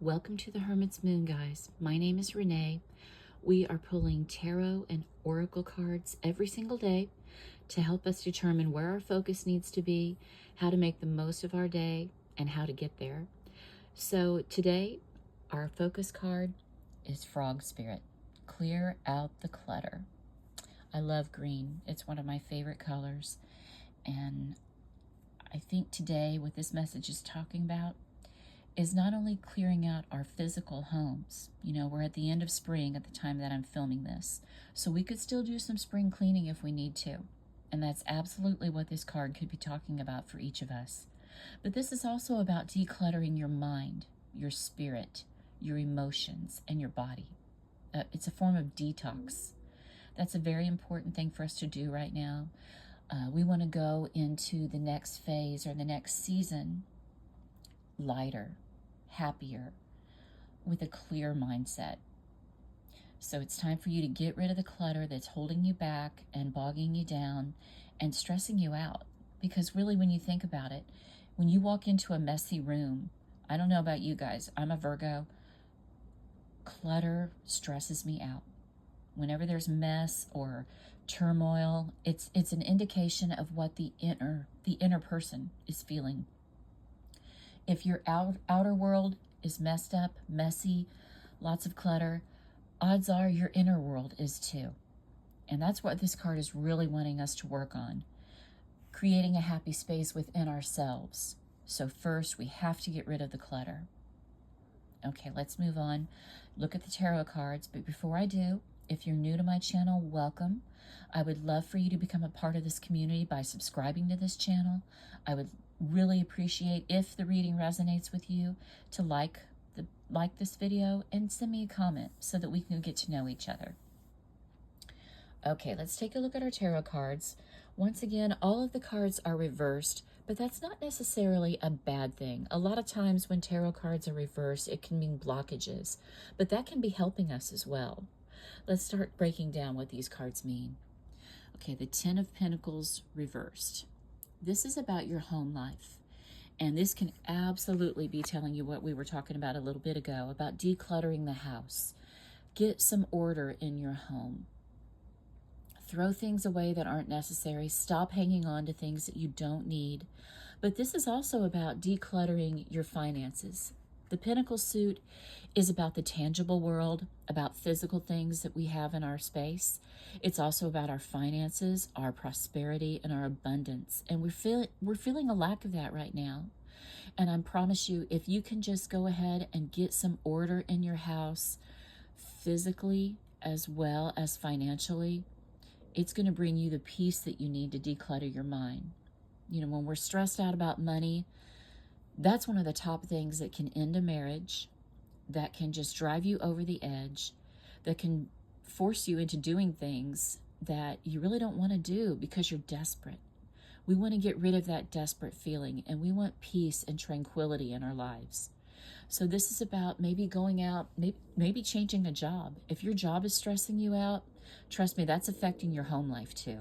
Welcome to the Hermit's Moon, guys. My name is Renee. We are pulling tarot and oracle cards every single day to help us determine where our focus needs to be, how to make the most of our day, and how to get there. So today, our focus card is Frog Spirit. Clear out the clutter. I love green. It's one of my favorite colors. And I think today what this message is talking about is not only clearing out our physical homes. You know, we're at the end of spring at the time that I'm filming this, so we could still do some spring cleaning if we need to. And that's absolutely what this card could be talking about for each of us. But this is also about decluttering your mind, your spirit, your emotions, and your body. It's a form of detox. That's a very important thing for us to do right now. We want to go into the next phase or the next season lighter, happier, with a clear mindset. So it's time for you to get rid of the clutter that's holding you back and bogging you down and stressing you out. Because really, when you think about it, when you walk into a messy room, I don't know about you guys, I'm a Virgo, clutter stresses me out. Whenever there's mess or turmoil, it's an indication of what the inner person is feeling. If your outer world is messed up, messy, lots of clutter, odds are your inner world is too. And that's what this card is really wanting us to work on, creating a happy space within ourselves. So first, we have to get rid of the clutter. Okay, let's move on. Look at the tarot cards, but before I do, if you're new to my channel, welcome. I would love for you to become a part of this community by subscribing to this channel. I would really appreciate, if the reading resonates with you, to like this video and send me a comment so that we can get to know each other. Okay, let's take a look at our tarot cards. Once again, all of the cards are reversed, but that's not necessarily a bad thing. A lot of times when tarot cards are reversed, it can mean blockages, but that can be helping us as well. Let's start breaking down what these cards mean. Okay, the Ten of Pentacles reversed. This is about your home life. And this can absolutely be telling you what we were talking about a little bit ago, about decluttering the house. Get some order in your home. Throw things away that aren't necessary. Stop hanging on to things that you don't need. But this is also about decluttering your finances. The Pentacle suit is about the tangible world, about physical things that we have in our space. It's also about our finances, our prosperity, and our abundance. And we're feeling a lack of that right now. And I promise you, if you can just go ahead and get some order in your house, physically as well as financially, it's going to bring you the peace that you need to declutter your mind. You know, when we're stressed out about money, that's one of the top things that can end a marriage, that can just drive you over the edge, that can force you into doing things that you really don't want to do because you're desperate. We want to get rid of that desperate feeling, and we want peace and tranquility in our lives. So this is about maybe going out, maybe changing a job. If your job is stressing you out, trust me, that's affecting your home life too.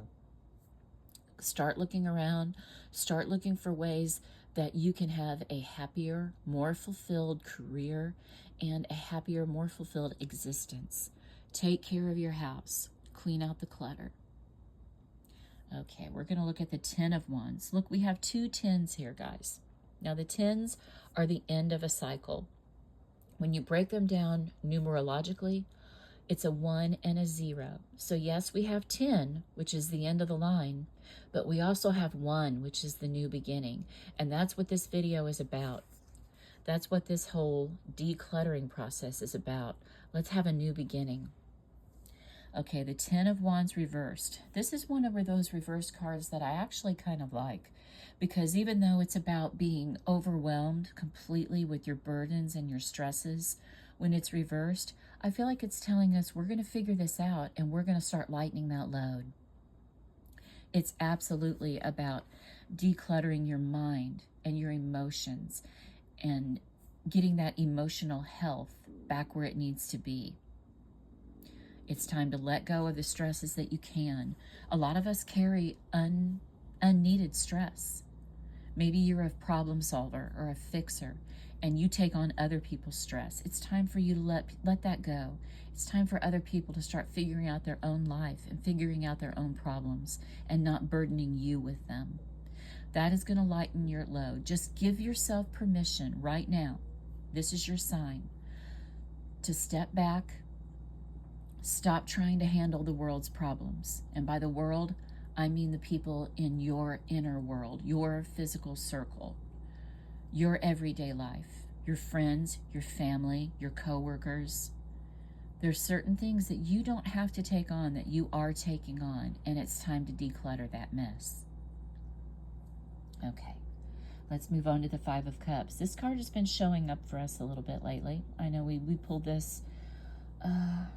Start looking around, start looking for ways that you can have a happier, more fulfilled career and a happier, more fulfilled existence. Take care of your house. Clean out the clutter. Okay, we're going to look at the Ten of Wands. Look, we have two tens here, guys. Now, the tens are the end of a cycle. When you break them down numerologically, it's a 1 and a 0. So yes, we have 10, which is the end of the line, but we also have 1, which is the new beginning. And that's what this video is about. That's what this whole decluttering process is about. Let's have a new beginning. Okay, the Ten of Wands reversed. This is one of those reversed cards that I actually kind of like, because even though it's about being overwhelmed completely with your burdens and your stresses, when it's reversed, I feel like it's telling us we're going to figure this out and we're going to start lightening that load. It's absolutely about decluttering your mind and your emotions and getting that emotional health back where it needs to be. It's time to let go of the stresses that you can. A lot of us carry unneeded stress. Maybe you're a problem solver or a fixer, and you take on other people's stress. It's time for you to let that go. It's time for other people to start figuring out their own life and figuring out their own problems and not burdening you with them. That is going to lighten your load. Just give yourself permission right now. This is your sign to step back. Stop trying to handle the world's problems. And by the world, I mean the people in your inner world, your physical circle, your everyday life, your friends, your family, your coworkers. There's certain things that you don't have to take on that you are taking on, and it's time to declutter that mess. Okay, let's move on to the Five of Cups. This card has been showing up for us a little bit lately. I know we pulled this a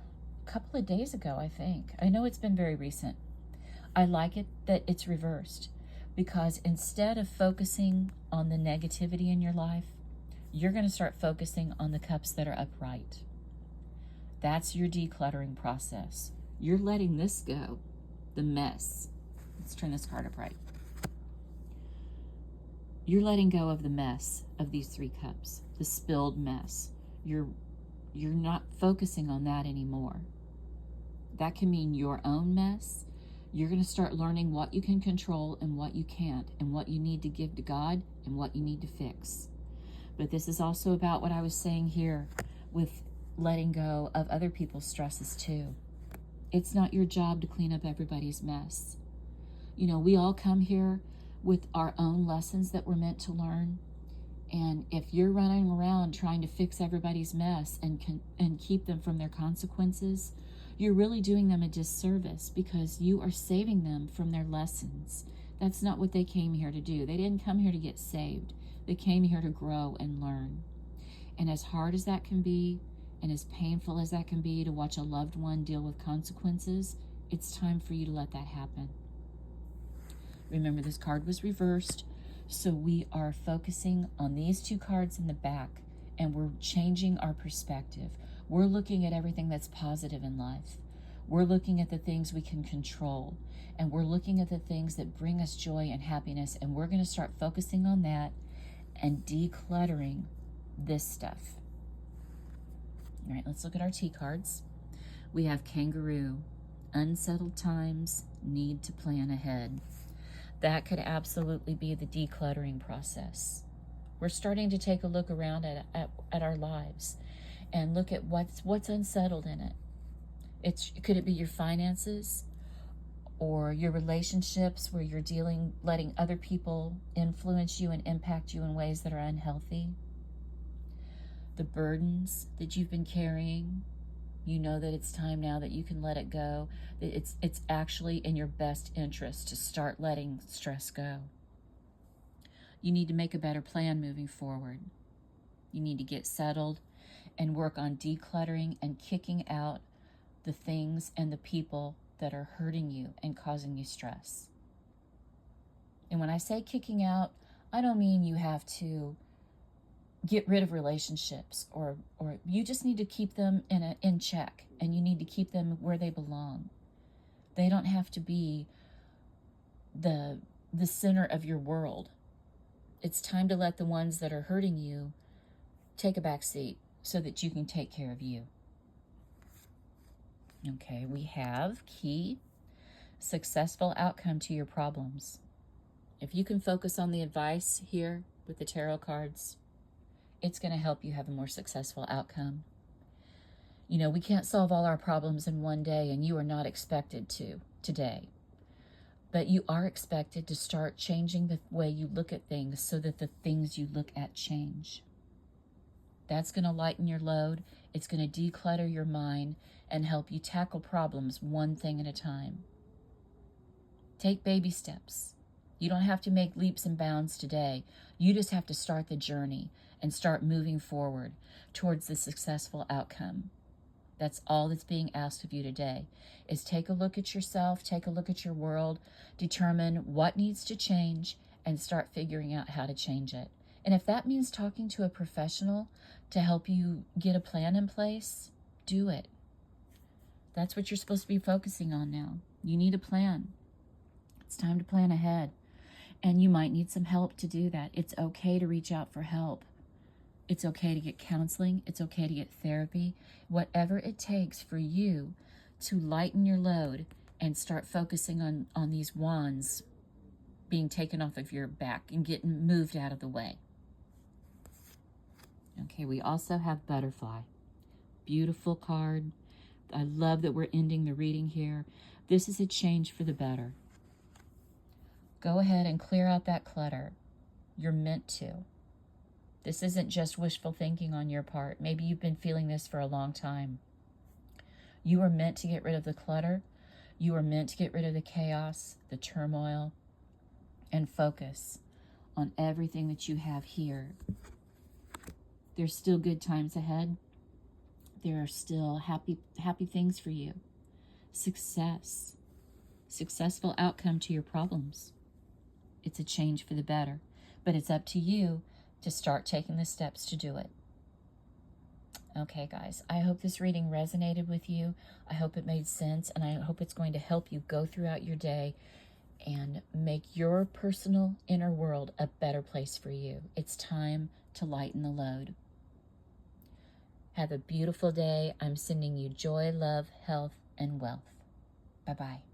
couple of days ago, I think. I know it's been very recent. I like it that it's reversed, because instead of focusing on the negativity in your life, you're going to start focusing on the cups that are upright. That's your decluttering process. You're letting this go, the mess. Let's turn this card upright. You're letting go of the mess of these three cups, the spilled mess. You're not focusing on that anymore. That can mean your own mess. You're going to start learning what you can control and what you can't, and what you need to give to God and what you need to fix. But this is also about what I was saying here with letting go of other people's stresses too. It's not your job to clean up everybody's mess. You know, we all come here with our own lessons that we're meant to learn. And if you're running around trying to fix everybody's mess and keep them from their consequences, you're really doing them a disservice, because you are saving them from their lessons. That's not what they came here to do. They didn't come here to get saved. They came here to grow and learn. And as hard as that can be, and as painful as that can be to watch a loved one deal with consequences, it's time for you to let that happen. Remember, this card was reversed, so we are focusing on these two cards in the back, and we're changing our perspective. We're looking at everything that's positive in life. We're looking at the things we can control, and we're looking at the things that bring us joy and happiness, and we're going to start focusing on that and decluttering this stuff. All right, let's look at our T cards. We have Kangaroo. Unsettled times, need to plan ahead. That could absolutely be the decluttering process. We're starting to take a look around at our lives and look at what's unsettled in it. Could it be your finances or your relationships, where you're letting other people influence you and impact you in ways that are unhealthy? The burdens that you've been carrying, you know that it's time now that you can let it go. It's actually in your best interest to start letting stress go. You need to make a better plan moving forward. You need to get settled and work on decluttering and kicking out the things and the people that are hurting you and causing you stress. And when I say kicking out, I don't mean you have to get rid of relationships, or you just need to keep them in check, and you need to keep them where they belong. They don't have to be the center of your world. It's time to let the ones that are hurting you take a back seat so that you can take care of you. Okay, we have key, successful outcome to your problems. If you can focus on the advice here with the tarot cards, it's going to help you have a more successful outcome. You know, we can't solve all our problems in one day, and you are not expected to today. But you are expected to start changing the way you look at things so that the things you look at change. That's going to lighten your load. It's going to declutter your mind and help you tackle problems one thing at a time. Take baby steps. You don't have to make leaps and bounds today. You just have to start the journey and start moving forward towards the successful outcome. That's all that's being asked of you today, is take a look at yourself, take a look at your world, determine what needs to change, and start figuring out how to change it. And if that means talking to a professional to help you get a plan in place, do it. That's what you're supposed to be focusing on now. You need a plan. It's time to plan ahead. And you might need some help to do that. It's okay to reach out for help. It's okay to get counseling. It's okay to get therapy. Whatever it takes for you to lighten your load and start focusing on these wands being taken off of your back and getting moved out of the way. Okay, we also have Butterfly. Beautiful card. I love that we're ending the reading here. This is a change for the better. Go ahead and clear out that clutter. You're meant to. This isn't just wishful thinking on your part. Maybe you've been feeling this for a long time. You are meant to get rid of the clutter. You are meant to get rid of the chaos, the turmoil, and focus on everything that you have here. There's still good times ahead. There are still happy things for you. Success. Successful outcome to your problems. It's a change for the better. But it's up to you to start taking the steps to do it. Okay, guys, I hope this reading resonated with you. I hope it made sense, and I hope it's going to help you go throughout your day and make your personal inner world a better place for you. It's time to lighten the load. Have a beautiful day. I'm sending you joy, love, health, and wealth. Bye-bye.